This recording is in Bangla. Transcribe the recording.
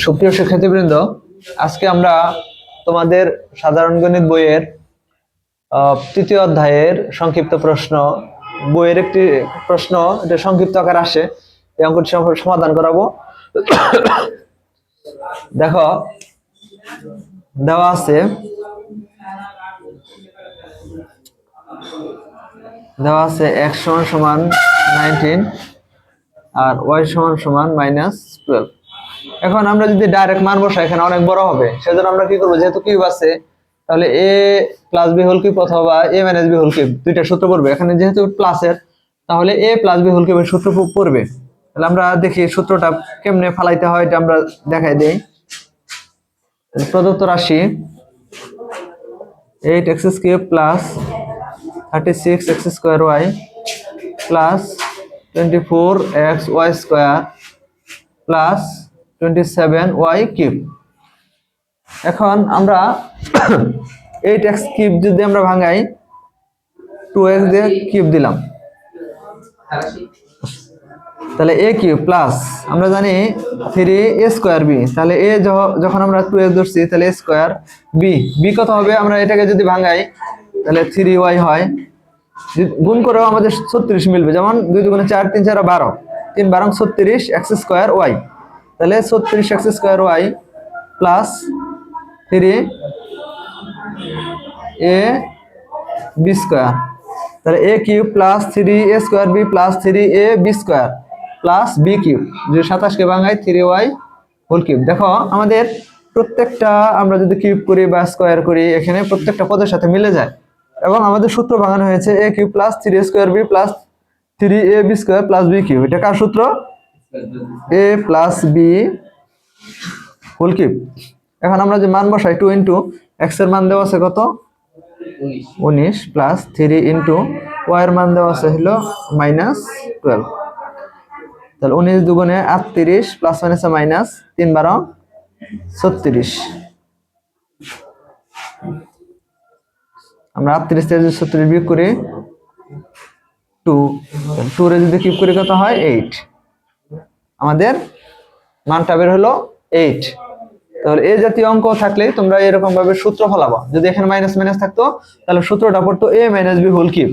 সুপ্রিয় শিক্ষার্থীবৃন্দ, আজকে আমরা তোমাদের সাধারণ গণিত বইয়ের তৃতীয় অধ্যায়ের সংক্ষিপ্ত প্রশ্ন, বইয়ের একটি প্রশ্ন, এটা সংক্ষিপ্ত আকার আসে, এই অঙ্কটি সমাধান করাবো। দেখো, দেওয়া আছে x সমান 19 আর y সমান -12। এখন আমরা যদি ডাইরেক্ট মান বসাই এখানে অনেক বড় হবে, সেজন্য আমরা কি করব, যেহেতু কিউব আছে তাহলে a plus b whole cube অথবা a minus b whole cube দুইটা সূত্র পড়বে। এখানে যেহেতু প্লাসের, তাহলে a প্লাস b হোল কিউবের সূত্র পড়বে। তাহলে আমরা দেখি সূত্রটা কেমনে ফলাইতে হয়, এটা আমরা দেখাই দেই। প্রদত্ত রাশি 8x³ plus 36x² plus 24xy² plus 27y³ এখন আমরা 8x³ যদি আমরা ভাঙাই 2x দিয়ে কিউব দিলাম, তাহলে a³ প্লাস আমরা জানি 3a²b, তাহলে a যখন আমরা 2x ধরছি তাহলে a²b কত হবে, আমরা এটাকে যদি ভাঙাই তাহলে 3y হয়। গুণ করেও আমাদের 36 মিলবে, যেমন 2 দুগুণে 4, 3 4 12, 3 12 36x²y, তাহলে 36x² প্লাস 3ab², তাহলে a³ plus 3a²b plus 3ab² plus b³ যে 27 কে ভাঙাই 3y হোল কিউব। দেখো আমাদের প্রত্যেকটা আমরা যদি কিউব করি বা স্কয়ার করি, এখানে প্রত্যেকটা পদের সাথে মিলে যায় এবং আমাদের সূত্র ভাঙানো হয়েছে a³ plus 3a²b plus 3ab² plus b³। এটা কার সূত্র? a plus b whole cube. এখন আমরা যে মান বসাই 2 ইনটু x এর মান দেওয়া আছে কত 19 প্লাস 3 ইনটু y এর মান দেওয়া আছে হলো -12, তাহলে 19 দুগুণে 38 প্লাস মাইনাসে মাইনাস 3 12 36। আমরা 38 থেকে 36 বিয়োগ করি 2 রে যদি কিউব করি কত হয় 8, আমাদের মানটা বের হলো 8। তাহলে এই জাতীয় অঙ্ক থাকলে তোমরা এরকম ভাবে সূত্র ফলাবা। যদি এখানে মাইনাস মাইনাস থাকতো তাহলে সূত্রটা পড়তো a minus b whole cube.